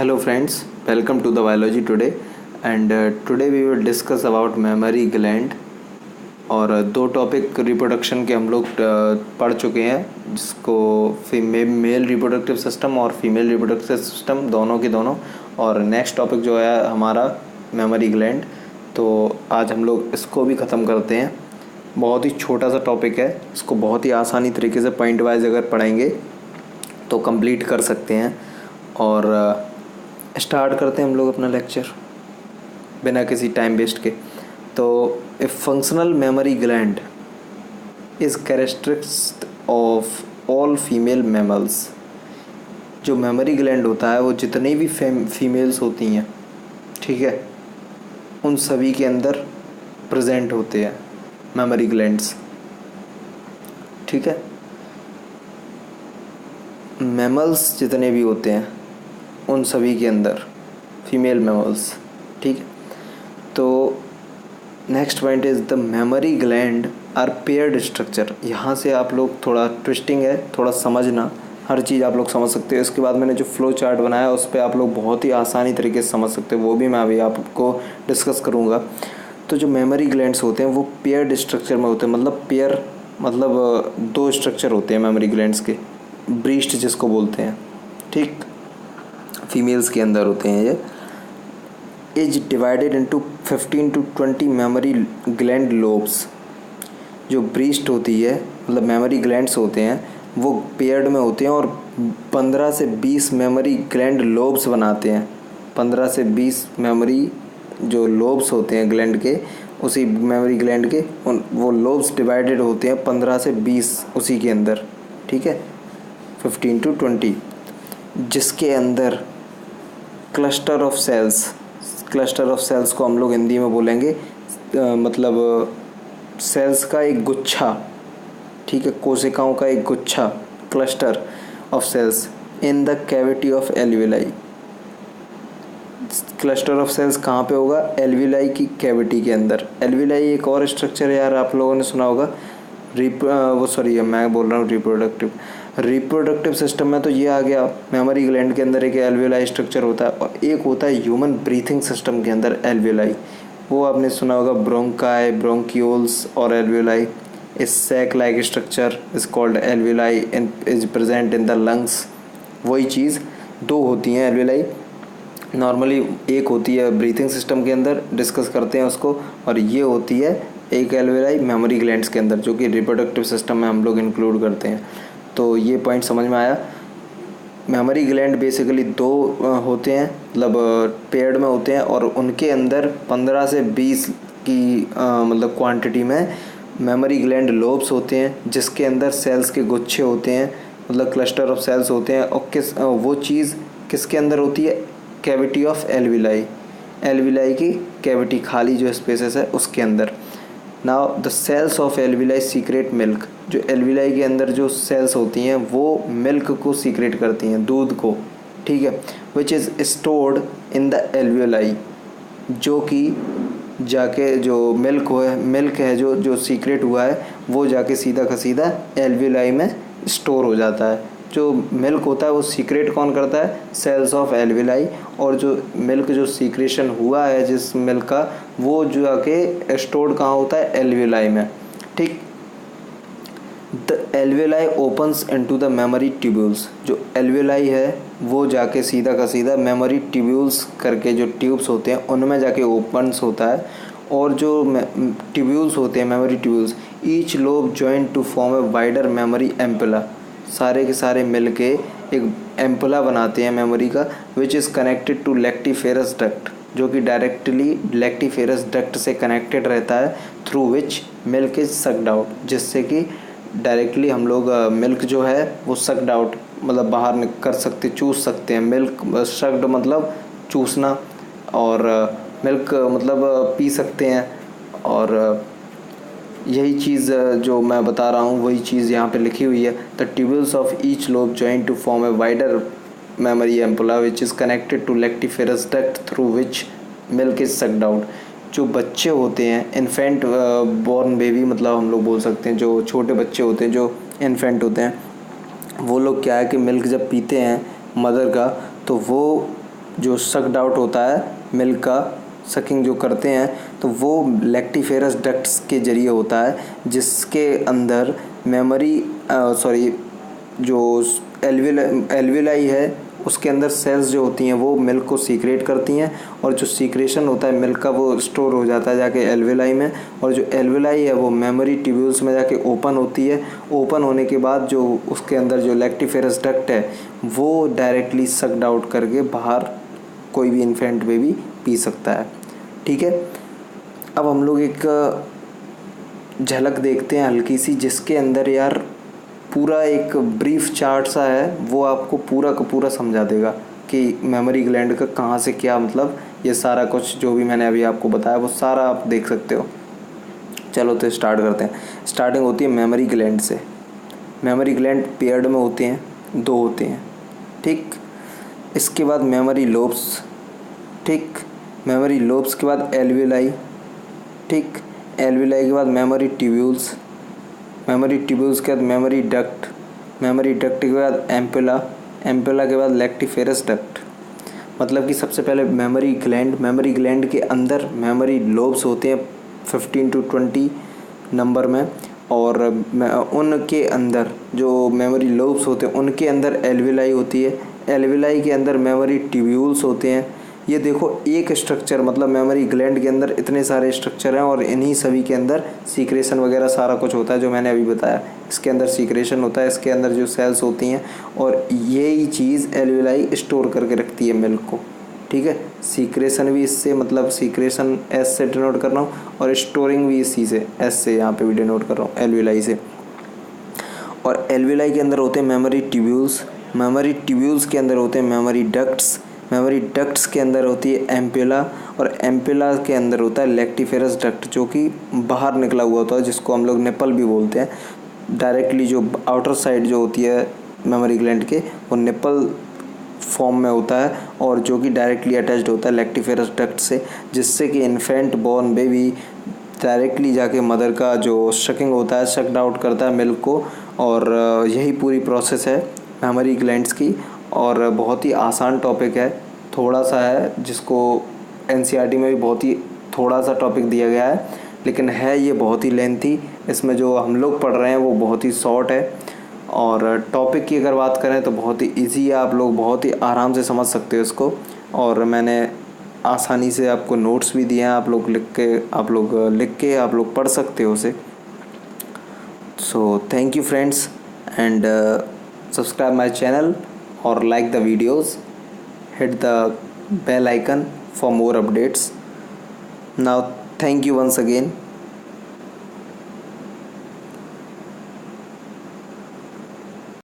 Hello friends, welcome to the biology today and today we will discuss about memory gland और दो topic reproduction के हम लोग पढ़ चुके हैं जिसको मेल रिप्रोडक्टिव सिस्टम और फीमेल रिप्रोडक्टिव सिस्टम दोनों के दोनों। और नेक्स्ट टॉपिक जो है हमारा मेमोरी ग्लैंड, तो आज हम लोग इसको भी ख़त्म करते हैं। बहुत ही छोटा सा टॉपिक है, इसको बहुत ही आसानी तरीके से पॉइंट वाइज अगर पढ़ेंगे तो कंप्लीट कर सकते हैं। और स्टार्ट करते हैं हम लोग अपना लेक्चर बिना किसी टाइम वेस्ट के। तो a functional mammary gland is characteristic of all female mammals. जो मेमोरी ग्लैंड होता है वो जितनी भी फीमेल्स होती हैं, ठीक है, उन सभी के अंदर प्रेजेंट होते हैं मेमोरी ग्लैंड्स, ठीक है। मैमल्स जितने भी होते हैं उन सभी के अंदर फीमेल मैमल्स, ठीक है। तो next point is the mammary gland are paired structure. यहाँ से आप लोग थोड़ा ट्विस्टिंग है, थोड़ा समझना, हर चीज़ आप लोग समझ सकते हो। इसके बाद मैंने जो फ्लो चार्ट बनाया उस पर आप लोग बहुत ही आसानी तरीके से समझ सकते हो, वो भी मैं अभी आपको डिस्कस करूँगा। तो जो मेमोरी ग्लैंड्स होते हैं वो पेयर्ड स्ट्रक्चर में होते हैं, मतलब पेयर मतलब दो स्ट्रक्चर होते हैं मेमोरी ग्लैंड्स के, ब्रीस्ट जिसको बोलते हैं, ठीक, फीमेल्स के अंदर होते हैं ये। Is divided into 15 to 20 memory gland lobes. जो ब्रीस्ट होती है मतलब मेमोरी ग्लैंड्स होते हैं वो पेयर्ड में होते हैं और 15 से 20 मेमोरी ग्लैंड लोब्स बनाते हैं। 15 से 20 मेमोरी जो लोब्स होते हैं ग्लैंड के, उसी मेमोरी ग्लैंड के वो लोब्स डिवाइडेड होते हैं 15 से 20 उसी के अंदर, ठीक है, 15 to 20, जिसके अंदर cluster of cells, cluster of cells को हम लोग हिंदी में बोलेंगे मतलब सेल्स का एक गुच्छा, ठीक है, कोशिकाओं का एक गुच्छा, cluster of cells in the cavity of alveoli. Cluster of cells कहाँ पे होगा? एल्विलाई की कैविटी के अंदर। एल्विलाई एक और स्ट्रक्चर है यार, आप लोगों ने सुना होगा, मैं बोल रहा हूँ रिप्रोडक्टिव सिस्टम में तो ये आ गया। मेमोरी ग्लैंड के अंदर एक एल्विलाई स्ट्रक्चर होता है और एक होता है ह्यूमन ब्रीथिंग सिस्टम के अंदर एल्विलाई, वो आपने सुना होगा, ब्रोंकाई, ब्रोंक्यूल्स और एल्विलाई। इस sac like structure is called alveoli is present in the lungs. वही चीज़ दो होती हैं एल्विलाई, नॉर्मली एक होती है ब्रीथिंग सिस्टम के अंदर, डिस्कस करते हैं उसको, और ये होती है एक एल्विलाई मेमोरी ग्लैंड्स के अंदर जो कि रिप्रोडक्टिव सिस्टम में हम लोग इंक्लूड करते हैं। तो ये पॉइंट समझ में आया। मेमोरी ग्लैंड बेसिकली दो होते हैं, मतलब पेयर्ड में होते हैं और उनके अंदर 15 से 20 की मतलब क्वांटिटी में मेमोरी ग्लैंड लोब्स होते हैं, जिसके अंदर सेल्स के गुच्छे होते हैं, मतलब क्लस्टर ऑफ सेल्स होते हैं। और वो चीज़ किसके अंदर होती है? कैविटी ऑफ एल्विलाई, एल्विलाई की कैविटी, खाली जो स्पेसेस है उसके अंदर। Now the cells of alveoli secrete milk. जो एल्विलाई के अंदर जो सेल्स होती हैं वो मिल्क को सीक्रेट करती हैं, दूध को, ठीक है, which is stored in the alveoli, जो कि जाके जो मिल्क है जो सीक्रेट हुआ है वो जाके सीधा का सीधा एल्विलाई में स्टोर हो जाता है। जो मिल्क होता है वो सीक्रेट कौन करता है? Cells of alveoli. और जो मिल्क जो सीक्रेशन हुआ है जिस मिल्क का, वो जो आके स्टोर्ड कहाँ होता है? एल्विलाई में, ठीक। The alveoli opens into the mammary tubules. जो एल्विलाई है वो जाके सीधा का सीधा मेमोरी ट्यूब्यूल्स करके जो ट्यूब्स होते हैं उनमें जाके ओपन्स होता है। और जो ट्यूब्यूल्स होते हैं mammary tubules, each lobe join to form a wider mammary ampulla. सारे के सारे मिल के एक एम्पुला बनाते हैं मेमोरी का, which is connected to lactiferous duct, जो कि डायरेक्टली लेक्टिफेरस डक्ट से कनेक्टेड रहता है, through which milk is sucked out, जिससे कि डायरेक्टली हम लोग मिल्क जो है वो सक्ड आउट मतलब बाहर कर सकते, चूस सकते हैं। मिल्क सक्ड मतलब चूसना, और मिल्क मतलब पी सकते हैं। और यही चीज़ जो मैं बता रहा हूँ वही चीज़ यहाँ पे लिखी हुई है। The tubules of each lobe join to form a wider mammary ampulla which is connected to lactiferous duct through which milk is sucked out. जो बच्चे होते हैं, इन्फेंट बॉर्न बेबी मतलब हम लोग बोल सकते हैं, जो छोटे बच्चे होते हैं, जो इन्फेंट होते हैं, वो लोग क्या है कि मिल्क जब पीते हैं मदर का, तो वो जो सक्ड आउट होता है मिल्क का, सकिंग जो करते हैं तो वो लैक्टिफेरस डक्ट्स के जरिए होता है, जिसके अंदर जो एल्विलाई है उसके अंदर सेल्स जो होती हैं वो मिल्क को सीक्रेट करती हैं, और जो सीक्रेशन होता है मिल्क का वो स्टोर हो जाता है जाके एल्विलाई में, और जो एल्विलाई है वो मेमोरी ट्यूब्यूल्स में जाके ओपन होती है। ओपन होने के बाद जो उसके अंदर जो लैक्टिफेरस डक्ट है वो डायरेक्टली सक्ड आउट करके बाहर कोई भी इन्फेंट बेबी पी सकता है। ठीक है, अब हम लोग एक झलक देखते हैं हल्की सी, जिसके अंदर यार पूरा एक ब्रीफ चार्ट सा है, वो आपको पूरा का पूरा समझा देगा कि मेमोरी ग्लैंड का कहाँ से क्या, मतलब ये सारा कुछ जो भी मैंने अभी आपको बताया वो सारा आप देख सकते हो। चलो तो स्टार्ट करते हैं। स्टार्टिंग होती है मेमोरी ग्लैंड से। मेमोरी ग्लैंड पेयर्ड में होते हैं, 2 होते हैं। ठीक, इसके बाद मेमोरी लोब्स। ठीक, मेमोरी लोब्स के बाद एल्विलाई। ठीक, एल्विलाई के बाद मेमोरी ट्यूब्यूल्स। मेमोरी ट्यूब्यूल्स के बाद मेमोरी डक्ट। मेमोरी डक्ट के बाद एम्पुला। एम्पुला के बाद लैक्टिफेरस डक्ट। मतलब कि सबसे पहले मेमोरी ग्लैंड के अंदर मेमोरी लोब्स होते हैं 15 to 20 नंबर में, और उनके अंदर जो मेमोरी लोब्स होते हैं उनके अंदर एल्विलाई होती है। एल्विलाई के अंदर मेमोरी ट्यूब्यूल्स होते हैं। ये देखो एक स्ट्रक्चर, मतलब मेमोरी ग्लैंड के अंदर इतने सारे स्ट्रक्चर हैं और इन्हीं सभी के अंदर सीक्रेशन वगैरह सारा कुछ होता है जो मैंने अभी बताया। इसके अंदर सीक्रेशन होता है, इसके अंदर जो सेल्स होती हैं, और यही चीज़ एल्विलाई स्टोर करके रखती है मिल्क को। ठीक है, सीक्रेशन भी इससे, मतलब सीक्रेशन एस से डिनोट कर रहा हूँ, और स्टोरिंग भी इसी से, एस से यहाँ पे भी डिनोट कर रहा हूँ, एल्विलाई से। और एल्विलाई के अंदर होते हैं मेमोरी ट्यूब्यूल्स। मेमोरी ट्यूब्यूल्स के अंदर होते हैं मेमोरी डक्ट्स। मेमोरी डक्ट्स के अंदर होती है एम्पुला, और एम्पुला के अंदर होता है लैक्टिफेरस डक्ट, जो कि बाहर निकला हुआ होता है, जिसको हम लोग निपल भी बोलते हैं। डायरेक्टली जो आउटर साइड जो होती है मेमोरी ग्लैंड के, वो निपल फॉर्म में होता है, और जो कि डायरेक्टली अटैच्ड होता है लैक्टिफेरस डक्ट से, जिससे कि इन्फेंट बॉर्न बेबी डायरेक्टली जाके मदर का जो शकिंग होता है सक्ड आउट करता है मिल्क को। और यही पूरी प्रोसेस है मेमोरी ग्लैंड्स की, और बहुत ही आसान टॉपिक है, थोड़ा सा है, जिसको एनसीईआरटी में भी बहुत ही थोड़ा सा टॉपिक दिया गया है, लेकिन है ये बहुत ही लेंथी। इसमें जो हम लोग पढ़ रहे हैं वो बहुत ही शॉर्ट है, और टॉपिक की अगर बात करें तो बहुत ही इजी है, आप लोग बहुत ही आराम से समझ सकते हो इसको। और मैंने आसानी से आपको नोट्स भी दिए हैं, आप लोग लिख के आप लोग पढ़ सकते हो उसे। So thank you friends, and subscribe my channel or like the videos, hit the bell icon for more updates. Now thank you once again.